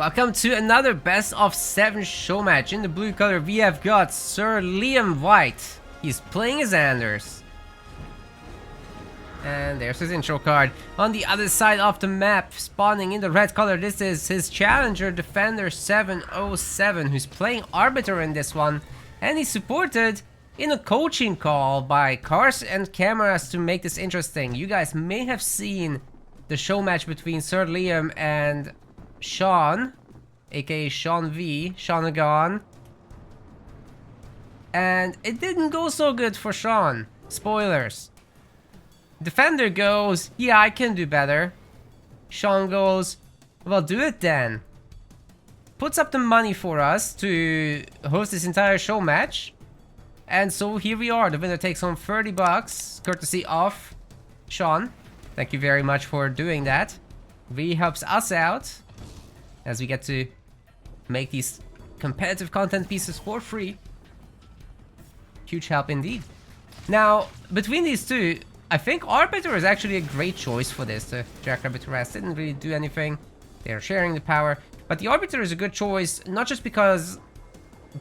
Welcome to another best of 7 show match. In the blue color we have got S1r White. He's playing as Anders. And there's his intro card. On the other side of the map, spawning in the red color, this is his challenger, Defender 707, who's playing Arbiter in this one. And he's supported in a coaching call by cars and cameras to make this interesting. You guys may have seen the show match between S1r and Sean, aka Sean V, Shanagon. And it didn't go so good for Sean. Spoilers. Defender goes, yeah, I can do better. Sean goes, well, do it then. Puts up the money for us to host this entire show match. And so here we are. The winner takes home 30 bucks, courtesy of Sean. Thank you very much for doing that. Really helps us out as we get to make these competitive content pieces for free. Huge help indeed. Now, between these two, I think Arbiter is actually a great choice for this. The Jackrabbit Rest didn't really do anything. They're sharing the power. But the Arbiter is a good choice, not just because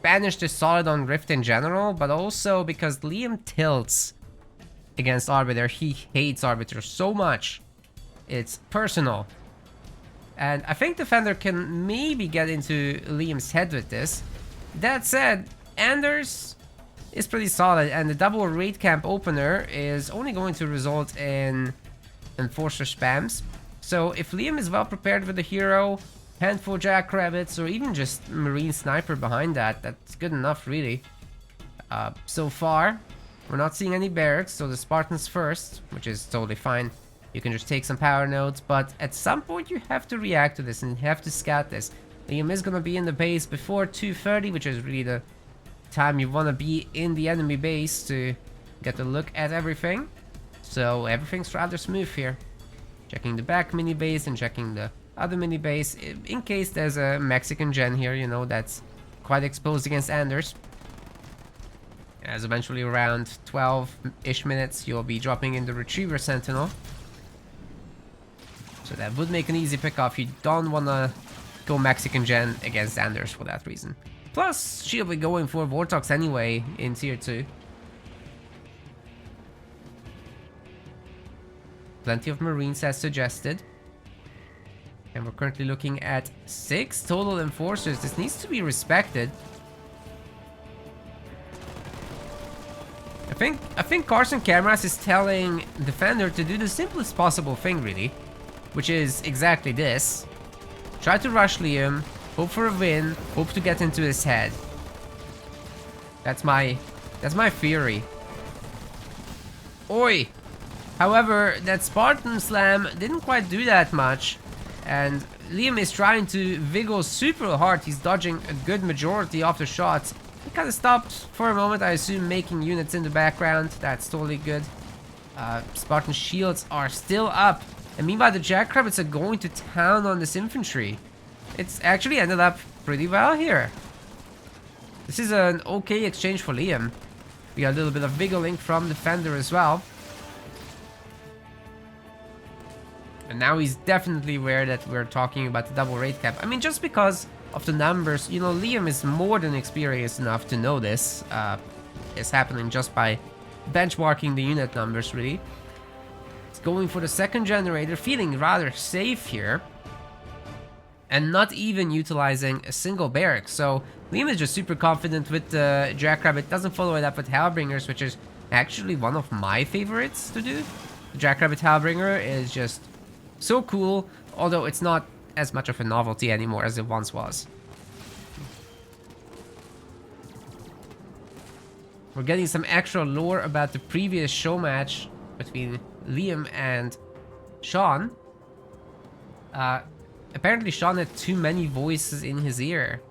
Banished is solid on Rift in general, but also because Liam tilts against Arbiter. He hates Arbiter so much. It's personal. And I think Defender can maybe get into Liam's head with this. That said, Anders is pretty solid, and the double raid camp opener is only going to result in Enforcer spams. So if Liam is well prepared with the hero, handful Jackrabbits, or even just Marine Sniper behind that, that's good enough really. So far, we're not seeing any barracks, so the Spartans first, which is totally fine. You can just take some power nodes, but at some point you have to react to this and you have to scout this. Liam is gonna be in the base before 2:30, which is really the time you wanna be in the enemy base to get a look at everything. So everything's rather smooth here. Checking the back mini base and checking the other mini base in case there's a Mexican gen here, you know, that's quite exposed against Anders. As eventually around 12-ish minutes you'll be dropping in the Retriever Sentinel. So that would make an easy pickoff. You don't want to go Mexican gen against Anders for that reason. Plus, she'll be going for Vortox anyway in tier 2. Plenty of Marines as suggested. And we're currently looking at 6 total Enforcers. This needs to be respected. I think Carson Cameras is telling Defender to do the simplest possible thing really. Which is exactly this. Try to rush Liam, hope for a win, hope to get into his head. That's my theory. Oi! However, that Spartan Slam didn't quite do that much. And Liam is trying to wiggle super hard. He's dodging a good majority of the shots. He kind of stopped for a moment, I assume, making units in the background. That's totally good. Spartan shields are still up. And meanwhile, the Jackrabbits are going to town on this infantry. It's actually ended up pretty well here. This is an okay exchange for Liam. We got a little bit of wiggling from Defender as well. And now he's definitely aware that we're talking about the double raid cap. I mean, just because of the numbers, you know, Liam is more than experienced enough to know this. It's happening just by benchmarking the unit numbers, really. Going for the second generator, feeling rather safe here. And not even utilizing a single barrack. So Liam is just super confident with the Jackrabbit. Doesn't follow it up with Hellbringers, which is actually one of my favorites to do. The Jackrabbit Hellbringer is just so cool, although it's not as much of a novelty anymore as it once was. We're getting some extra lore about the previous show match between Liam and Sean. Apparently Sean had too many voices in his ear.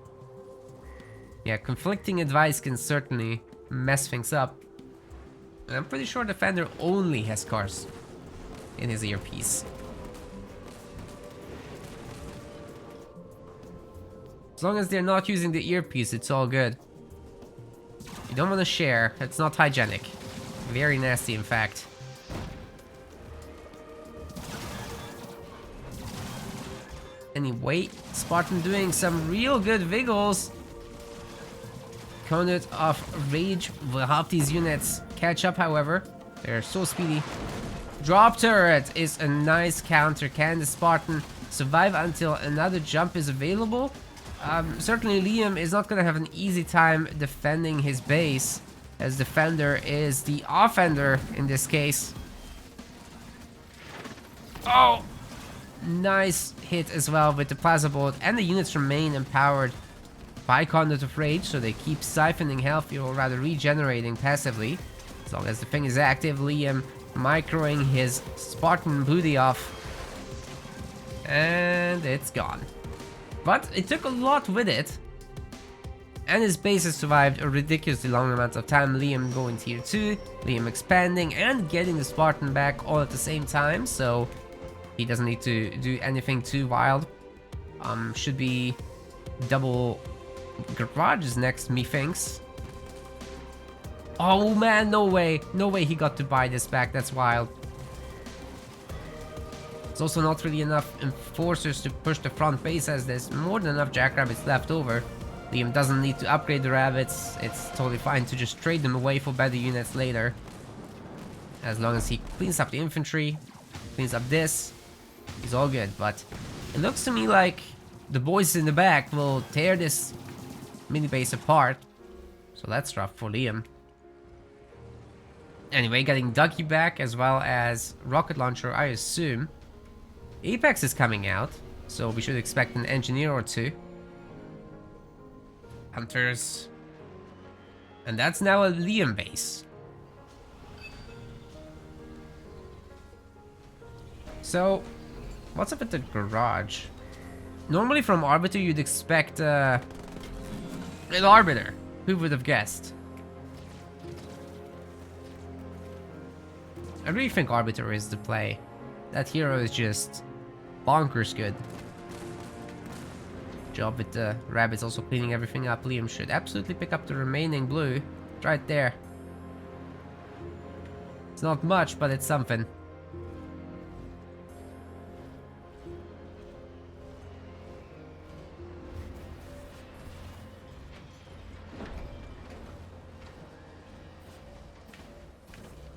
Yeah, conflicting advice can certainly mess things up. And I'm pretty sure Defender only has cars in his earpiece. As long as they're not using the earpiece, it's all good. You don't want to share. It's not hygienic. Very nasty, in fact. Anyway, Spartan doing some real good wiggles. Conduit of Rage will help these units catch up, however. They're so speedy. Drop turret is a nice counter. Can the Spartan survive until another jump is available? Certainly Liam is not going to have an easy time defending his base, as Defender is the offender in this case. Oh! Nice hit as well with the Plaza Bolt, and the units remain empowered by Conduit of Rage, so they keep siphoning health, or rather regenerating passively. As long as the thing is active, Liam microing his Spartan booty off. And it's gone. But it took a lot with it. And his base has survived a ridiculously long amount of time. Liam going tier 2, Liam expanding and getting the Spartan back all at the same time. So he doesn't need to do anything too wild. Should be double garages next, methinks. Oh man, no way. No way he got to buy this back. That's wild. It's also not really enough enforcers to push the front base, as there's more than enough jackrabbits left over. Liam doesn't need to upgrade the rabbits. It's totally fine to just trade them away for better units later. As long as he cleans up the infantry, cleans up this, he's all good. But it looks to me like the boys in the back will tear this mini base apart. So that's rough for Liam. Anyway, getting Ducky back as well as rocket launcher, I assume. Apex is coming out, so we should expect an engineer or two. Hunters. And that's now a Liam base. So, what's up with the garage? Normally from Arbiter you'd expect an Arbiter. Who would have guessed? I really think Arbiter is the play. That hero is just bonkers good. Job with the rabbits also cleaning everything up. Liam should absolutely pick up the remaining blue. Right there. It's not much, but it's something.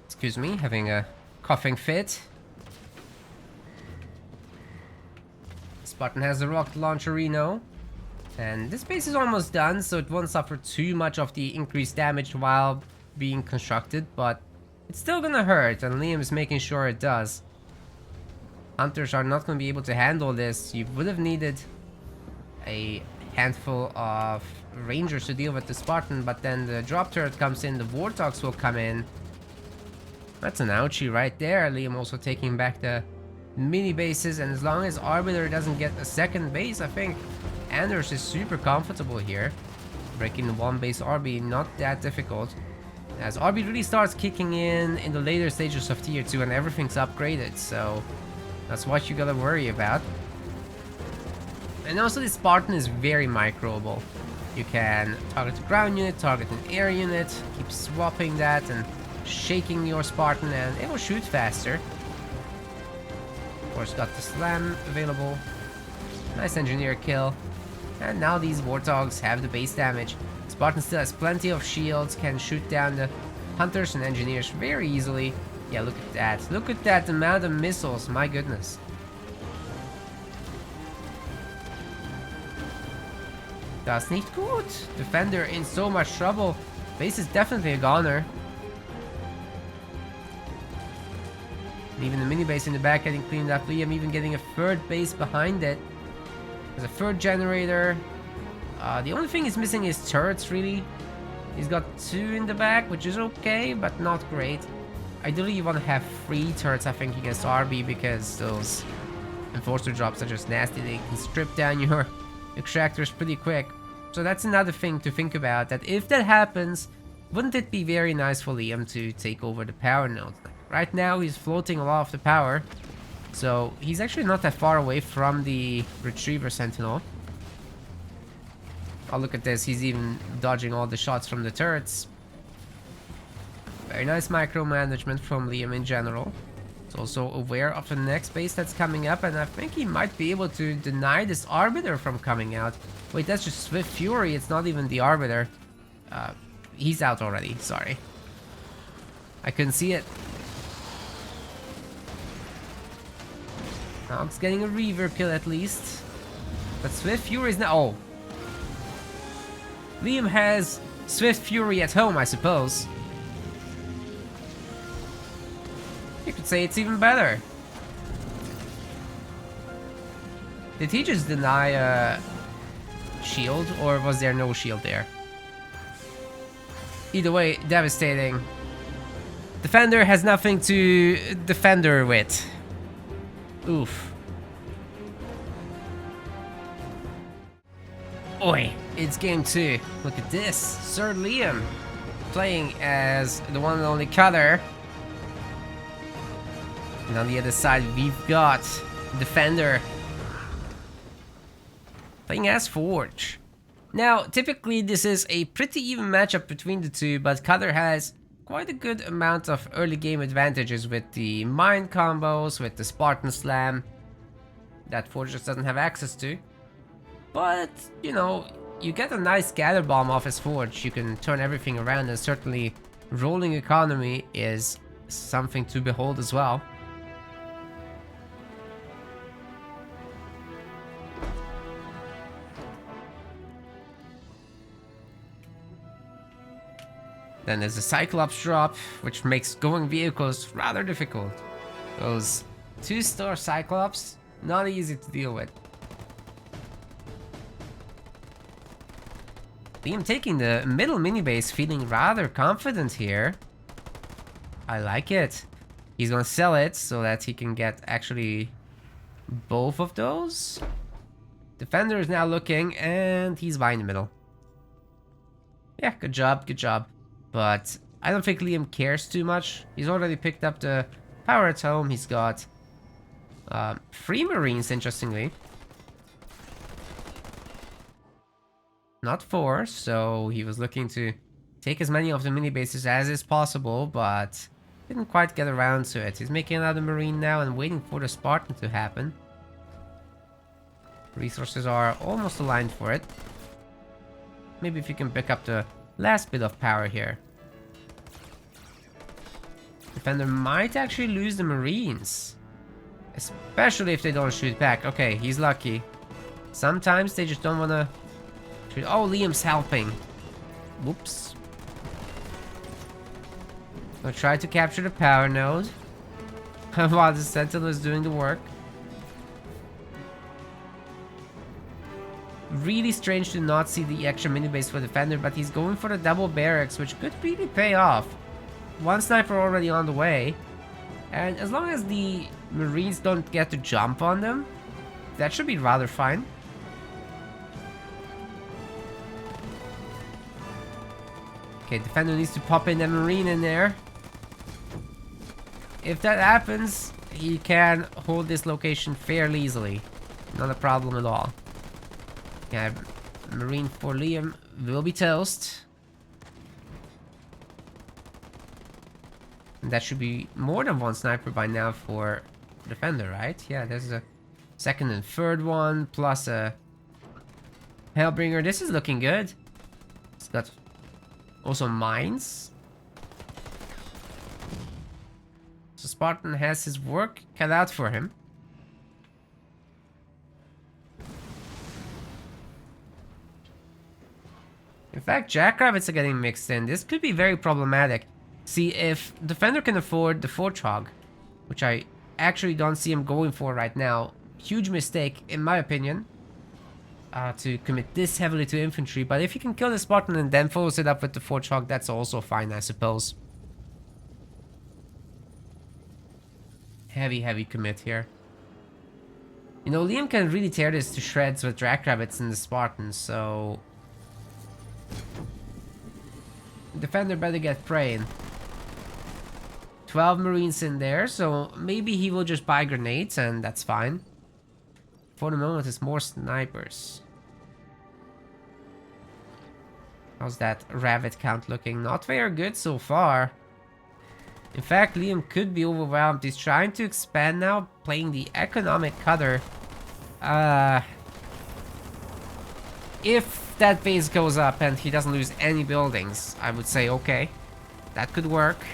Excuse me, having a coughing fit. Spartan has the rocket launcher Reno. And this base is almost done, so it won't suffer too much of the increased damage while being constructed, but it's still gonna hurt, and Liam is making sure it does. Hunters are not gonna be able to handle this. You would have needed a handful of Rangers to deal with the Spartan, but then the drop turret comes in, the Warthogs will come in. That's an ouchie right there. Liam also taking back the mini bases, and as long as Arbiter doesn't get a second base, I think Anders is super comfortable here. Breaking the one base RB, not that difficult. As RB really starts kicking in the later stages of tier 2 and everything's upgraded, so that's what you gotta worry about. And also the Spartan is very microable. You can target a ground unit, target an air unit, keep swapping that and shaking your Spartan and it will shoot faster. Of course, got the slam available. Nice engineer kill. And now these Warthogs have the base damage. Spartan still has plenty of shields, can shoot down the hunters and engineers very easily. Yeah, look at that. Look at that amount of missiles, my goodness. Das nicht gut. Defender in so much trouble. Base is definitely a goner. Even the mini base in the back getting cleaned up. Liam even getting a third base behind it. There's a third generator. The only thing he's missing is turrets, really. He's got 2 in the back, which is okay, but not great. Ideally, you want to have 3 turrets, I think, against RB, because those enforcer drops are just nasty. They can strip down your extractors pretty quick. So that's another thing to think about, that if that happens, wouldn't it be very nice for Liam to take over the power node? Right now, he's floating a lot of the power. So he's actually not that far away from the Retriever Sentinel. Oh, look at this. He's even dodging all the shots from the turrets. Very nice micromanagement from Liam in general. He's also aware of the next base that's coming up, and I think he might be able to deny this Arbiter from coming out. Wait, that's just Swift Fury, it's not even the Arbiter. He's out already, sorry. I couldn't see it. Now it's getting a reverb kill at least. But Swift Fury is now... Oh. Liam has Swift Fury at home, I suppose. You could say it's even better. Did he just deny a shield, or was there no shield there? Either way, devastating. Defender has nothing to defend her with. Oof. Oi, it's game 2. Look at this. Sir Liam playing as the one and only cutter. And on the other side, we've got Defender playing as Forge. Now, typically this is a pretty even matchup between the two, but Cutter has quite a good amount of early game advantages with the mine combos, with the Spartan Slam that Forge just doesn't have access to. But, you know, you get a nice Gather Bomb off his Forge, you can turn everything around, and certainly rolling economy is something to behold as well. Then there's a Cyclops drop, which makes going vehicles rather difficult. Those 2-star Cyclops, not easy to deal with. Liam taking the middle mini base, feeling rather confident here. I like it. He's gonna sell it so that he can get actually both of those. Defender is now looking, and he's buying the middle. Yeah, good job, good job. But I don't think Liam cares too much. He's already picked up the power at home. He's got 3 Marines, interestingly. Not 4, so he was looking to take as many of the mini bases as is possible, but didn't quite get around to it. He's making another Marine now and waiting for the Spartan to happen. Resources are almost aligned for it. Maybe if you can pick up the last bit of power here. Defender might actually lose the Marines. Especially if they don't shoot back. Okay, he's lucky. Sometimes they just don't want to shoot. Oh, Liam's helping. Whoops. I'll try to capture the power node while the Sentinel is doing the work. Really strange to not see the extra mini base for Defender, but he's going for the double barracks, which could really pay off. 1 sniper already on the way, and as long as the Marines don't get to jump on them, that should be rather fine. Okay, Defender needs to pop in a Marine in there. If that happens, he can hold this location fairly easily. Not a problem at all. Yeah, Marine for Liam will be toast. And that should be more than 1 sniper by now for Defender, right? Yeah, there's a 2nd and 3rd one, plus a Hellbringer. This is looking good. It's got also mines. So Spartan has his work cut out for him. In fact, Jackrabbits are getting mixed in. This could be very problematic. See, if Defender can afford the Fortrog, which I actually don't see him going for right now, huge mistake, in my opinion, to commit this heavily to infantry. But if he can kill the Spartan and then follows it up with the Fortrog, that's also fine, I suppose. Heavy commit here. You know, Liam can really tear this to shreds with Jackrabbits and the Spartans, so Defender better get praying. 12 Marines in there, so maybe he will just buy grenades and that's fine. For the moment, it's more snipers. How's that Rabbit count looking? Not very good so far. In fact, Liam could be overwhelmed. He's trying to expand now, playing the economic cutter. If that base goes up and he doesn't lose any buildings, I would say okay, that could work.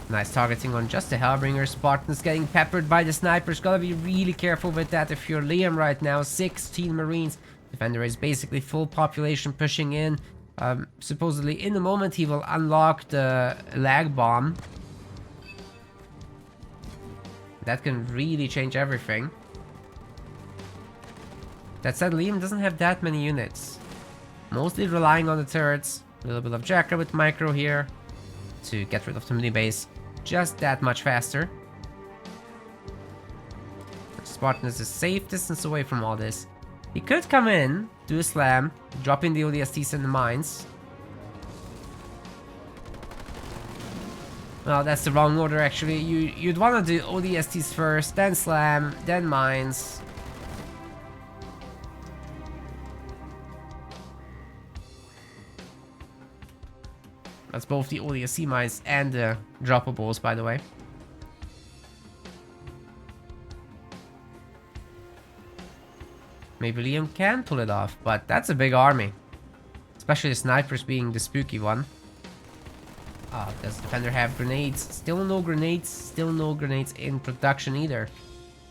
Nice targeting on just the Hellbringer. Spartan's getting peppered by the snipers. Gotta be really careful with that if you're Liam right now. 16 Marines. Defender is basically full population pushing in. Supposedly in a moment he will unlock the lag bomb. That can really change everything. That said, Liam doesn't have that many units. Mostly relying on the turrets. A little bit of Jacker with micro here to get rid of the mini base just that much faster. Spartan is a safe distance away from all this. He could come in, do a slam, drop in the ODSTs and the mines. Well, that's the wrong order actually. You'd want to do ODSTs first, then slam, then mines. That's both the ODST mines and the droppables, by the way. Maybe Liam can pull it off, but that's a big army. Especially the snipers being the spooky one. Does Defender have grenades? Still no grenades. Still no grenades in production either.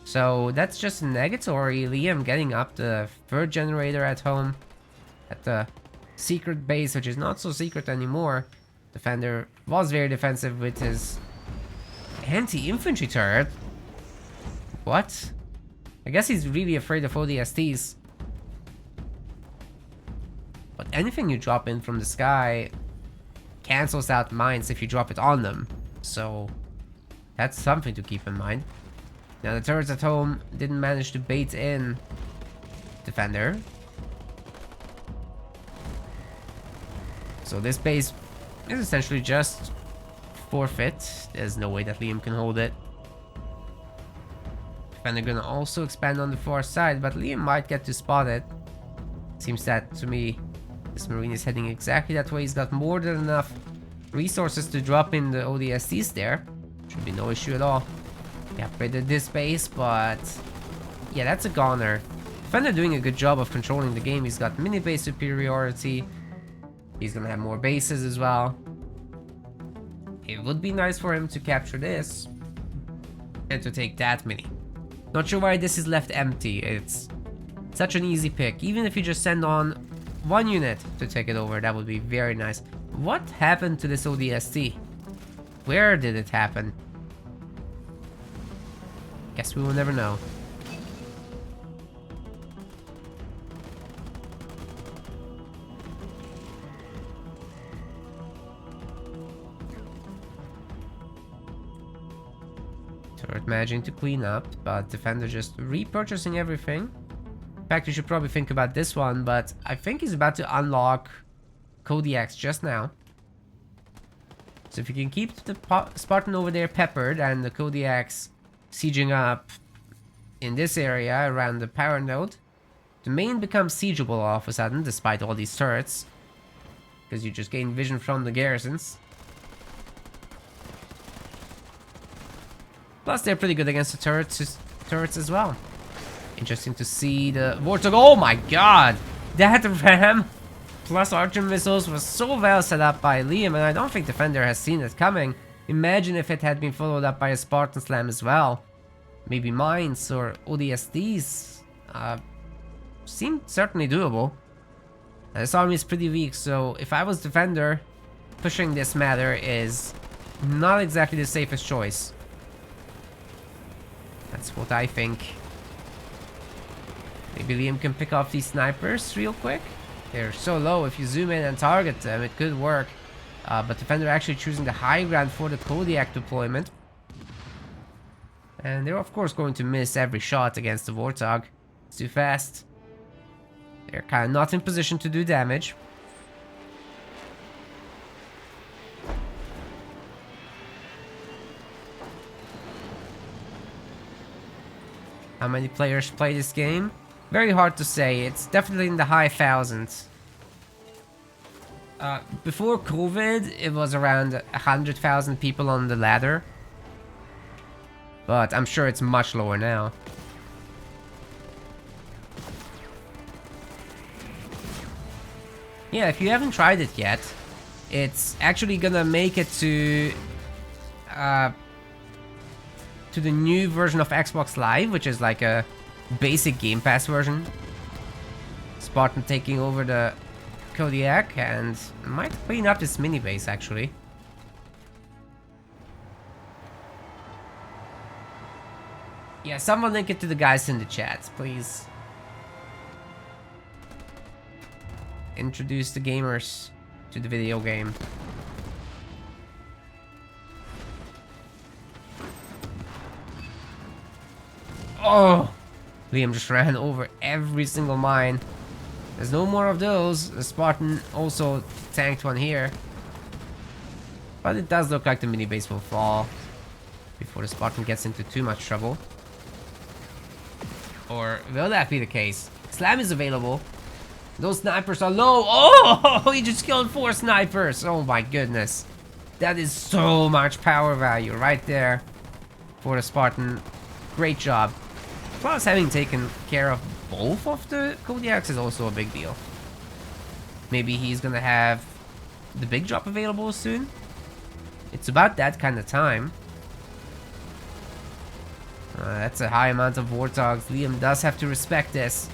So that's just negatory. Liam getting up the third generator at home. At the secret base, which is not so secret anymore. Defender was very defensive with his anti-infantry turret. What? I guess he's really afraid of ODSTs. But anything you drop in from the sky cancels out mines if you drop it on them. So that's something to keep in mind. Now the turrets at home didn't manage to bait in Defender. So this base is essentially just forfeit. There's no way that Liam can hold it. Defender gonna also expand on the far side, but Liam might get to spot it. Seems that to me this Marine is heading exactly that way. He's got more than enough resources to drop in the ODSTs there. Should be no issue at all. He upgraded this base, but yeah, that's a goner. Defender doing a good job of controlling the game. He's got mini base superiority. He's gonna have more bases as well. It would be nice for him to capture this and to take that mini. Not sure why this is left empty. It's such an easy pick. Even if you just send on one unit to take it over, that would be very nice. What happened to this ODST? Where did it happen? Guess we will never know. Turret managing to clean up, but Defender just repurchasing everything. In fact, you should probably think about this one, but I think he's about to unlock Kodiaks just now. So if you can keep the Spartan over there peppered and the Kodiaks sieging up in this area around the power node, the main becomes siegeable all of a sudden, despite all these turrets. Because you just gain vision from the garrisons. Plus, they're pretty good against the turrets as well. Interesting to see the Warthog. Oh my god! That ram plus archer missiles was so well set up by Liam, and I don't think Defender has seen it coming. Imagine if it had been followed up by a Spartan Slam as well. Maybe mines or ODSTs. Seemed certainly doable. This army is pretty weak, so if I was Defender, pushing this matter is not exactly the safest choice. That's what I think. Maybe Liam can pick off these snipers real quick. They're so low, if you zoom in and target them, it could work. But Defender actually choosing the high ground for the Kodiak deployment. And they're of course going to miss every shot against the Warthog. It's too fast. They're kind of not in position to do damage. how many players play this game. Very hard to say. It's definitely in the high thousands. Before COVID, it was around 100,000 people on the ladder. But I'm sure it's much lower now. Yeah, if you haven't tried it yet, it's actually gonna make it to the new version of Xbox Live, which is like a basic Game Pass version. Spartan taking over the Kodiak and might clean up this mini base actually. Yeah, someone link it to the guys in the chat, please. Introduce the gamers to the video game. Oh! Liam just ran over every single mine. There's no more of those. The Spartan also tanked one here. But it does look like the mini base will fall before the Spartan gets into too much trouble. Or will that be the case? Slam is available. Those snipers are low. Oh, he just killed 4 snipers. Oh my goodness. That is so much power value right there for the Spartan. Great job. Plus, having taken care of both of the Kodiaks is also a big deal. Maybe he's gonna have the big drop available soon. It's about that kind of time. That's a high amount of Warthogs. Liam does have to respect this.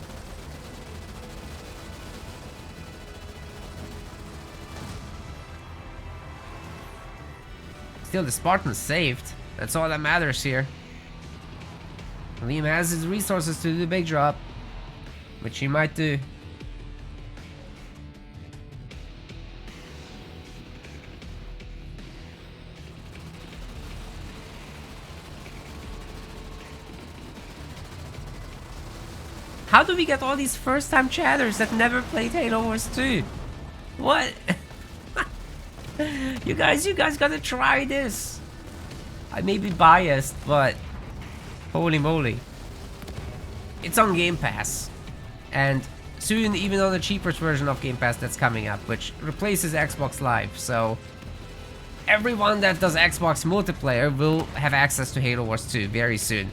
Still, the Spartan's saved. That's all that matters here. Liam has his resources to do the big drop, which he might do. How do we get all these first-time chatters that never played Halo Wars 2? What? You guys gotta try this. I may be biased, but holy moly. It's on Game Pass. And soon, even on the cheapest version of Game Pass that's coming up, which replaces Xbox Live. So everyone that does Xbox multiplayer will have access to Halo Wars 2 very soon.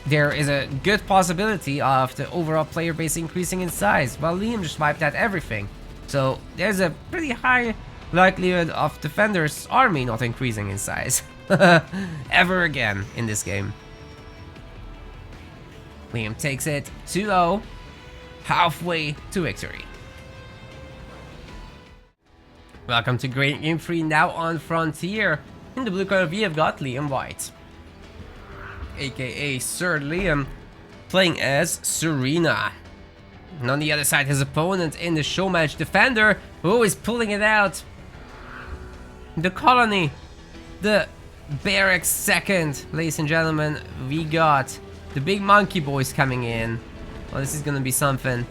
There is a good possibility of the overall player base increasing in size, while Liam just wiped out everything. So there's a pretty high likelihood of Defender's army not increasing in size ever again in this game. Liam takes it 2-0, halfway to victory. Welcome to Great Game 3, now on Frontier. In the blue corner we have got Liam White, aka Sir Liam, playing as Serena. And on the other side, his opponent in the Showmatch, Defender, who is pulling it out. The Colony, the Barracks second, ladies and gentlemen, we got the big monkey boys coming in. Well, this is gonna be something.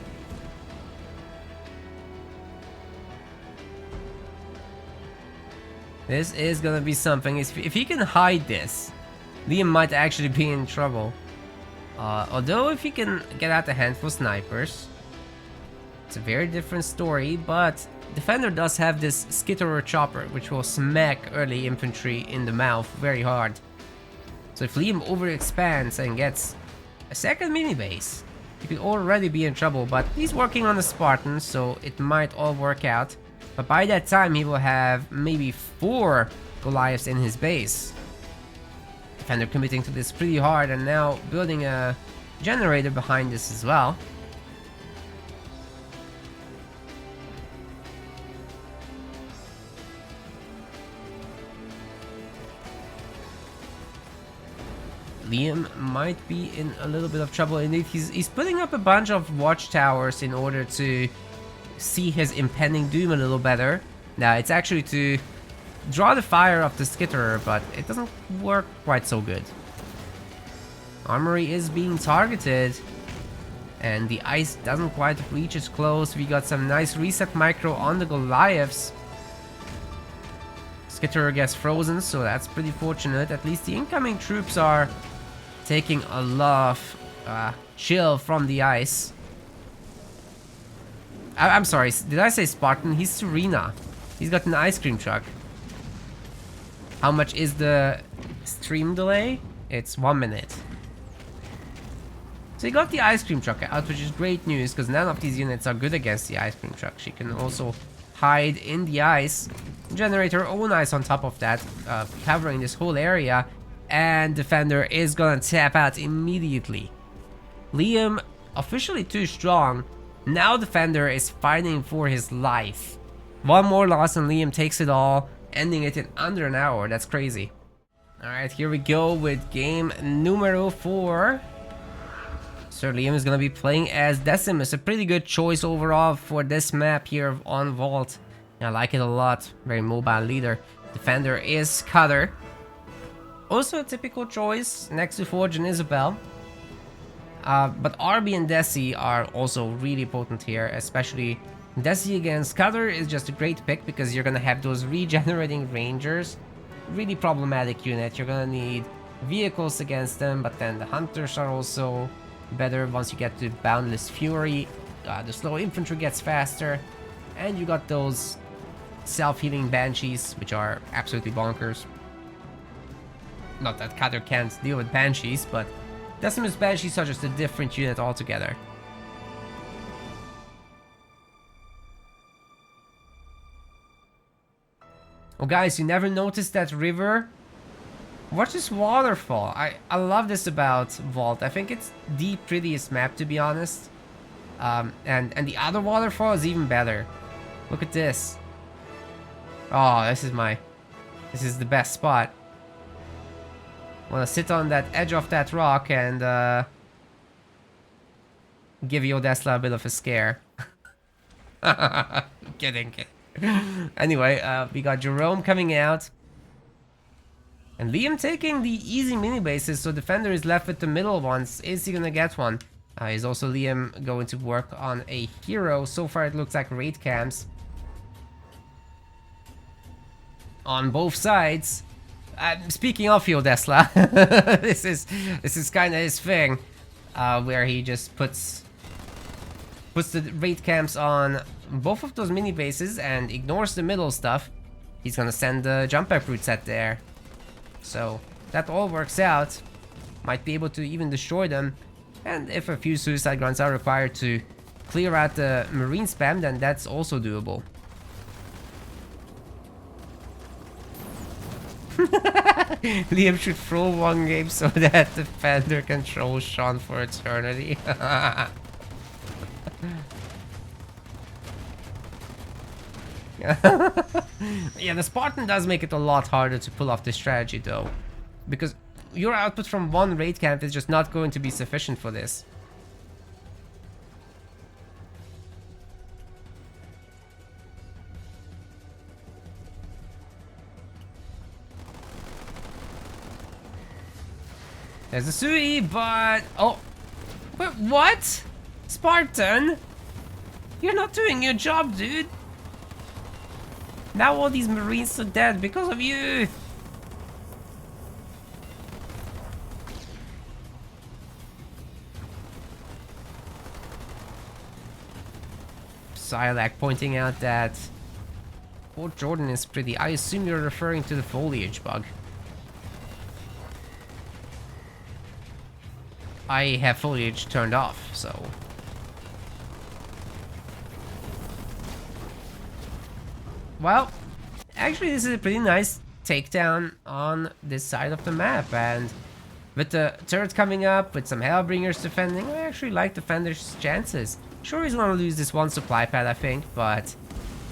This is gonna be something. If he can hide this, Liam might actually be in trouble. Although if he can get out a handful of snipers, it's a very different story, but Defender does have this skitterer chopper, which will smack early infantry in the mouth very hard. So if Liam overexpands and gets a second mini base, he could already be in trouble, but he's working on the Spartan, so it might all work out. But by that time, he will have maybe 4 Goliaths in his base. Defender committing to this pretty hard and now building a generator behind this as well. Liam might be in a little bit of trouble. Indeed, he's putting up a bunch of watchtowers in order to see his impending doom a little better. Now, it's actually to draw the fire of the skitterer, but it doesn't work quite so good. Armory is being targeted, and the ice doesn't quite reach its close. We got some nice reset micro on the Goliaths. Skitterer gets frozen, so that's pretty fortunate. At least the incoming troops are taking a lot of chill from the ice. I'm sorry, did I say Spartan? He's Serena. He's got an ice cream truck. How much is the stream delay? It's 1 minute. So he got the ice cream truck out, which is great news because none of these units are good against the ice cream truck. She can also hide in the ice, generate her own ice on top of that, covering this whole area, and Defender is gonna tap out immediately. Liam, officially too strong. Now Defender is fighting for his life. One more loss and Liam takes it all, ending it in under an hour. That's crazy. Alright, here we go with game numero 4. Sir Liam is going to be playing as Decimus. A pretty good choice overall for this map here on Vault. I like it a lot. Very mobile leader. Defender is Cutter. Also a typical choice next to Forge and Isabel. But RB and Desi are also really potent here, especially Desi against Cutter is just a great pick because you're gonna have those regenerating rangers. Really problematic unit. You're gonna need vehicles against them, but then the hunters are also better once you get to Boundless Fury. The slow infantry gets faster, and you got those self-healing banshees, which are absolutely bonkers. Not that Cutter can't deal with banshees, but Decimus banshees are just a different unit altogether. Oh guys, you never noticed that river? Watch this waterfall. I love this about Vault. I think it's the prettiest map, to be honest. And the other waterfall is even better. Look at this. Oh, this is the best spot. Wanna sit on that edge of that rock and give Yodesla a bit of a scare. Kidding. Anyway, we got Jerome coming out. And Liam taking the easy mini bases, so Defender is left with the middle ones. Is he gonna get one? Is also Liam going to work on a hero? So far it looks like raid camps on both sides. Speaking of Yodesla, this is kind of his thing, where he just puts the raid camps on both of those mini bases and ignores the middle stuff. He's gonna send the jump back brute set there. So that all works out. Might be able to even destroy them. And if a few suicide grunts are required to clear out the marine spam, then that's also doable. Liam should throw one game so that Defender can troll Sean for eternity. Yeah, the Spartan does make it a lot harder to pull off this strategy though, because your output from one raid camp is just not going to be sufficient for this. There's a Sui, but oh, wait, what? Spartan? You're not doing your job, dude. Now all these Marines are dead because of you! Silac pointing out that Fort Jordan is pretty. I assume you're referring to the foliage bug. I have foliage turned off, so... Well, actually this is a pretty nice takedown on this side of the map, and with the turret coming up, with some Hellbringers defending, I actually like Defender's chances. Sure, he's gonna lose this one supply pad, I think, but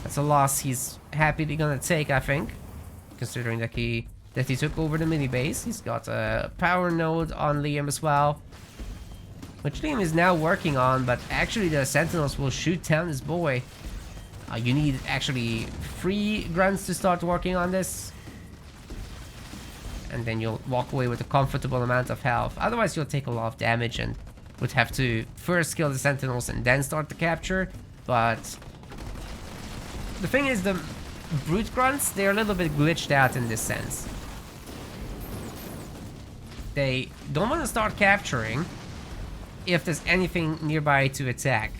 that's a loss he's happily gonna take, I think, considering that he took over the mini base. He's got a power node on Liam as well, which Liam is now working on, but actually the Sentinels will shoot down his boy. You need actually 3 grunts to start working on this. And then you'll walk away with a comfortable amount of health. Otherwise you'll take a lot of damage and would have to first kill the Sentinels and then start the capture. But the thing is, the brute grunts, they're a little bit glitched out in this sense. They don't want to start capturing, if there's anything nearby to attack.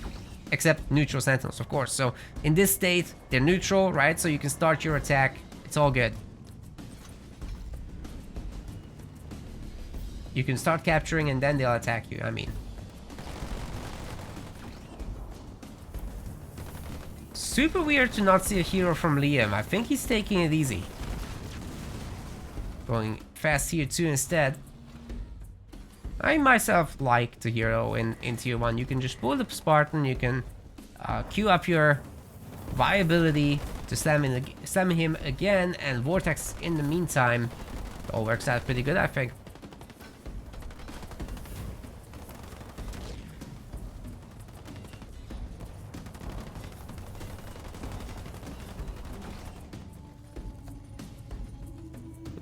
Except neutral sentinels, of course. So in this state, they're neutral, right? So you can start your attack. It's all good. You can start capturing and then they'll attack you, I mean. Super weird to not see a hero from Liam. I think he's taking it easy. Going fast here too instead. I myself like the hero in tier 1. You can just pull the Spartan, you can queue up your viability to slam him again, and Vortex in the meantime. It all works out pretty good, I think.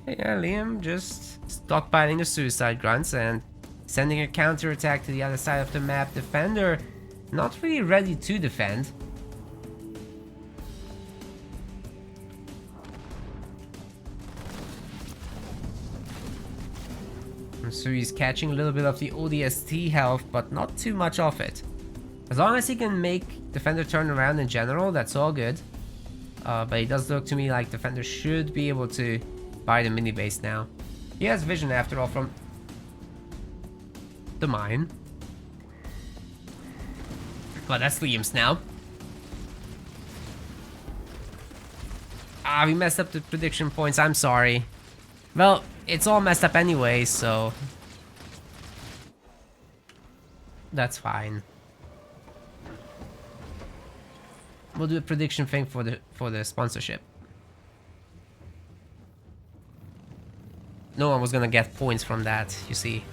Yeah, Liam just stockpiling the suicide grunts and sending a counter-attack to the other side of the map. Defender not really ready to defend. So he's catching a little bit of the ODST health, but not too much of it. As long as he can make Defender turn around in general, that's all good. But it does look to me like Defender should be able to buy the mini base now. He has vision after all from the mine. But that's Liam's now. Ah, we messed up the prediction points. I'm sorry. Well, it's all messed up anyway, so that's fine. We'll do a prediction thing for the sponsorship. No one was gonna get points from that, you see.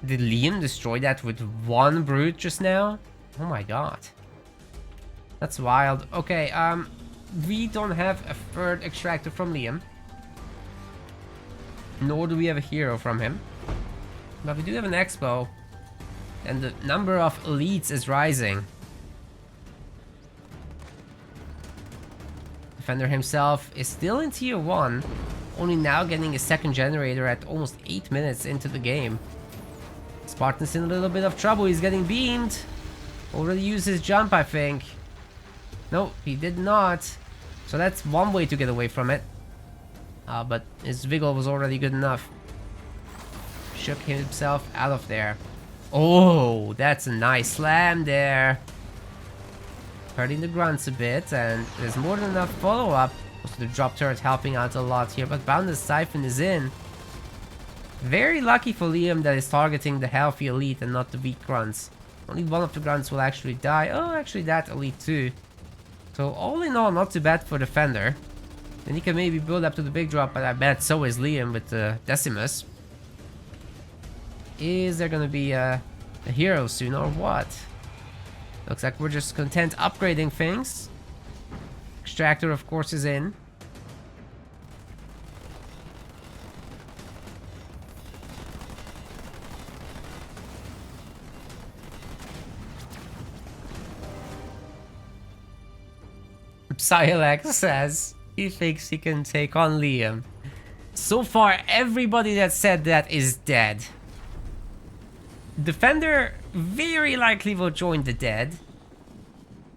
Did Liam destroy that with one brute just now? Oh my god. That's wild. Okay, we don't have a third extractor from Liam. Nor do we have a hero from him. But we do have an expo. And the number of elites is rising. Defender himself is still in tier 1. Only now getting a second generator at almost 8 minutes into the game. Spartan's in a little bit of trouble. He's getting beamed. Already used his jump, I think. No, he did not. So that's one way to get away from it. But his wiggle was already good enough. Shook himself out of there. Oh, that's a nice slam there. Hurting the grunts a bit, and there's more than enough follow-up. Also, the drop turret helping out a lot here, but Boundless Siphon is in. Very lucky for Liam that is targeting the healthy elite and not the weak grunts. Only one of the grunts will actually die. Oh, actually that elite too. So all in all, not too bad for Defender. Then he can maybe build up to the big drop, but I bet so is Liam with the Decimus. Is there gonna be a hero soon or what? Looks like we're just content upgrading things. Extractor, of course, is in. Psylex says he thinks he can take on Liam. So far, everybody that said that is dead. Defender very likely will join the dead.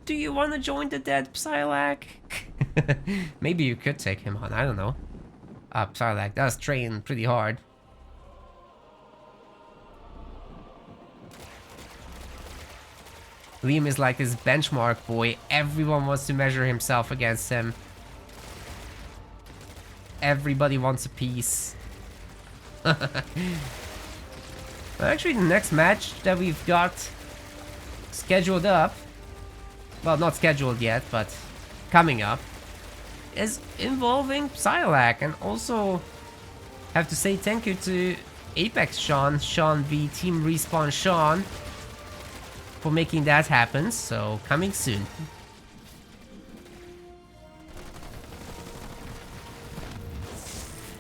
Do you want to join the dead, Psylak? Maybe you could take him on, I don't know. Psylak does train pretty hard. Liam is like this benchmark boy. Everyone wants to measure himself against him. Everybody wants a piece. Actually, the next match that we've got scheduled up, well, not scheduled yet, but coming up, is involving Psylak. And also have to say thank you to Apex Sean v Team Respawn Sean, for making that happen. So coming soon.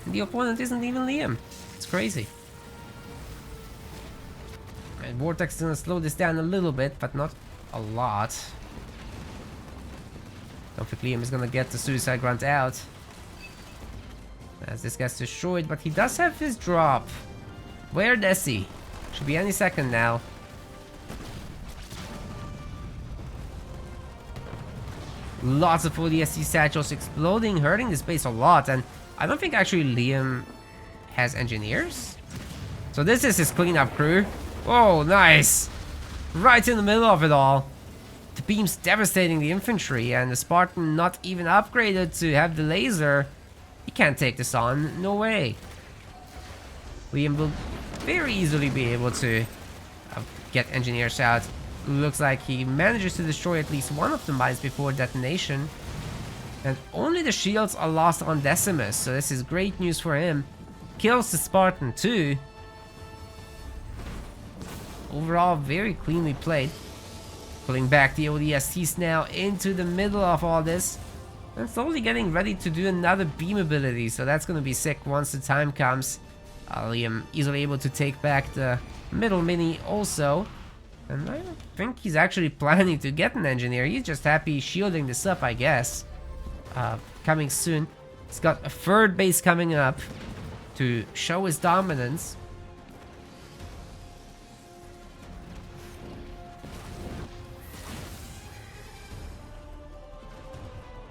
The opponent isn't even Liam. It's crazy. And Vortex is gonna slow this down a little bit, but not a lot. Don't think Liam is gonna get the suicide grunt out. As this gets destroyed, but he does have his drop. Where is he? Should be any second now. Lots of ODST satchels exploding, hurting this base a lot, and I don't think actually Liam has engineers. So this is his cleanup crew. Oh, nice! Right in the middle of it all. The beam's devastating the infantry, and the Spartan not even upgraded to have the laser. He can't take this on, no way. Liam will very easily be able to get engineers out. Looks like he manages to destroy at least one of the mines before detonation. And only the shields are lost on Decimus, so this is great news for him. Kills the Spartan too. Overall, very cleanly played. Pulling back the ODSTs now into the middle of all this. And slowly getting ready to do another beam ability, so that's gonna be sick once the time comes. Liam easily able to take back the middle mini also. And I don't think he's actually planning to get an engineer. He's just happy shielding this up, I guess. Coming soon. He's got a third base coming up to show his dominance.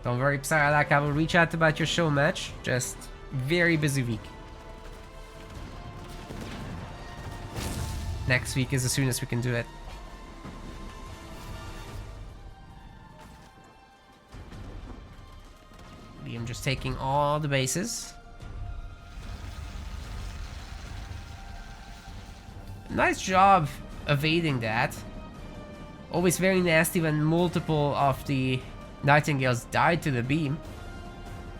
Don't worry, Psylocke, I will reach out about your show match. Just very busy week. Next week is as soon as we can do it. Liam just taking all the bases. Nice job evading that. Always very nasty when multiple of the Nightingales died to the beam.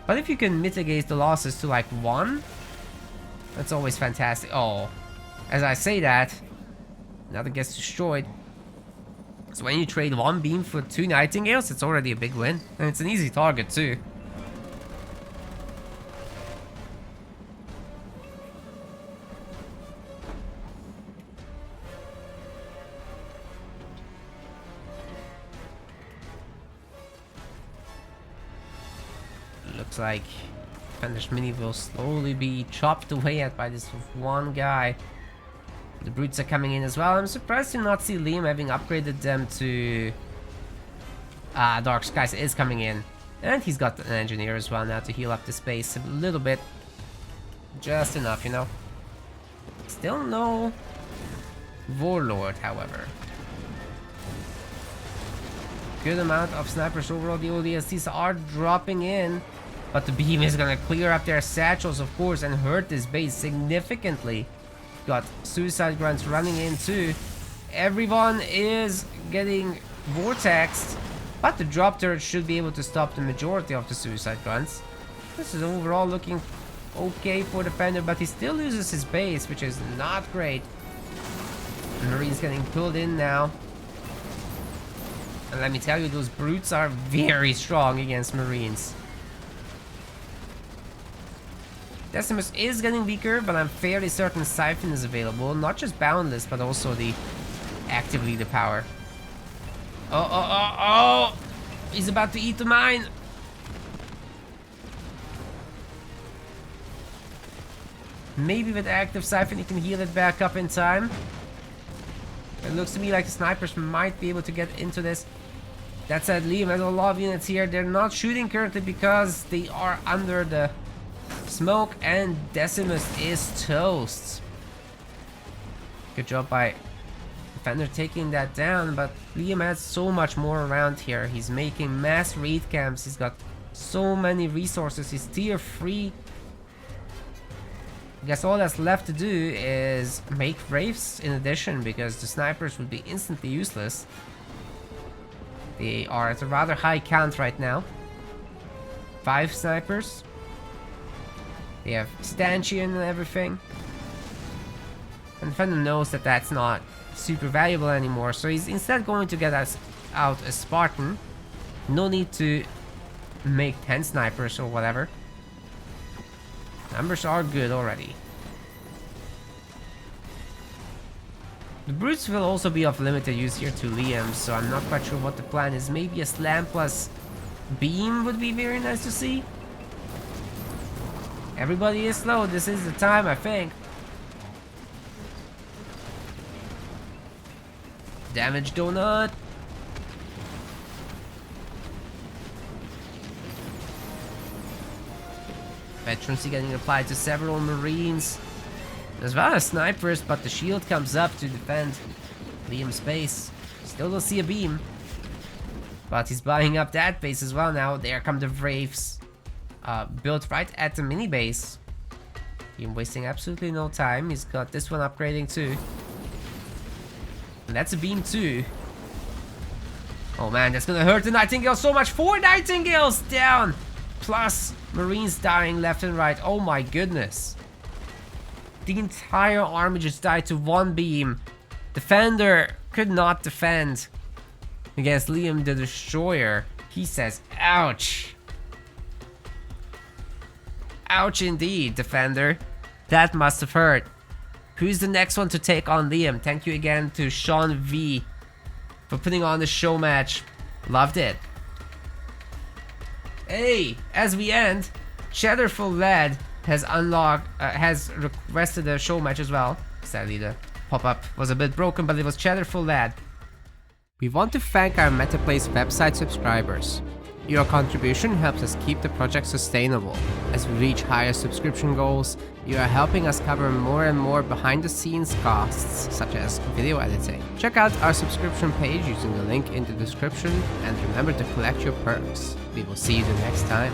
But if you can mitigate the losses to like 1, that's always fantastic. Oh, as I say that, another gets destroyed. So when you trade 1 beam for 2 Nightingales, it's already a big win. And it's an easy target too. Looks like Fender's Mini will slowly be chopped away at by this one guy. The brutes are coming in as well. I'm surprised to not see Liam having upgraded them to Dark Skies is coming in. And he's got an engineer as well now to heal up the space a little bit. Just enough, you know. Still no Warlord, however. Good amount of snipers overall. The ODSTs are dropping in. But the beam is gonna clear up their satchels, of course, and hurt this base significantly. Got suicide grunts running in too. Everyone is getting vortexed, but the drop turret should be able to stop the majority of the suicide grunts. This is overall looking okay for Defender, but he still loses his base, which is not great. Marine's getting pulled in now. And let me tell you, those brutes are very strong against Marines. Decimus is getting weaker, but I'm fairly certain Siphon is available. Not just Boundless, but also the actively the power. Oh! He's about to eat the mine! Maybe with active Siphon he can heal it back up in time. It looks to me like the snipers might be able to get into this. That said, Liam has a lot of units here. They're not shooting currently because they are under the smoke, and Decimus is toast. Good job by Defender taking that down, but Liam has so much more around here. He's making mass raid camps. He's got so many resources. He's tier 3. I guess all that's left to do is make Wraiths in addition, because the snipers would be instantly useless. They are at a rather high count right now. 5 snipers. They have stanchion and everything. And Defender knows that that's not super valuable anymore, so he's instead going to get us out a Spartan. No need to make 10 snipers or whatever. Numbers are good already. The brutes will also be of limited use here to Liam, so I'm not quite sure what the plan is. Maybe a slam plus beam would be very nice to see. Everybody is slow. This is the time, I think. Damage donut. Veterancy getting applied to several Marines, as well as snipers, but the shield comes up to defend Liam's base. Still don't see a beam, but he's buying up that base as well now. There come the Wraiths, built right at the mini base. Liam wasting absolutely no time. He's got this one upgrading too. And that's a beam too. Oh man, that's gonna hurt the Nightingale so much. 4 Nightingales down! Plus, Marines dying left and right. Oh my goodness. The entire army just died to 1 beam. Defender could not defend against Liam the Destroyer. He says, ouch. Ouch indeed, Defender. That must have hurt. Who's the next one to take on Liam? Thank you again to Sean V for putting on the show match. Loved it. Hey, as we end, Cheddarful Lad has requested a show match as well. Sadly, the pop-up was a bit broken, but it was Cheddarful Lad. We want to thank our MetaPlace website subscribers. Your contribution helps us keep the project sustainable. As we reach higher subscription goals, you are helping us cover more and more behind-the-scenes costs, such as video editing. Check out our subscription page using the link in the description, and remember to collect your perks. We will see you the next time.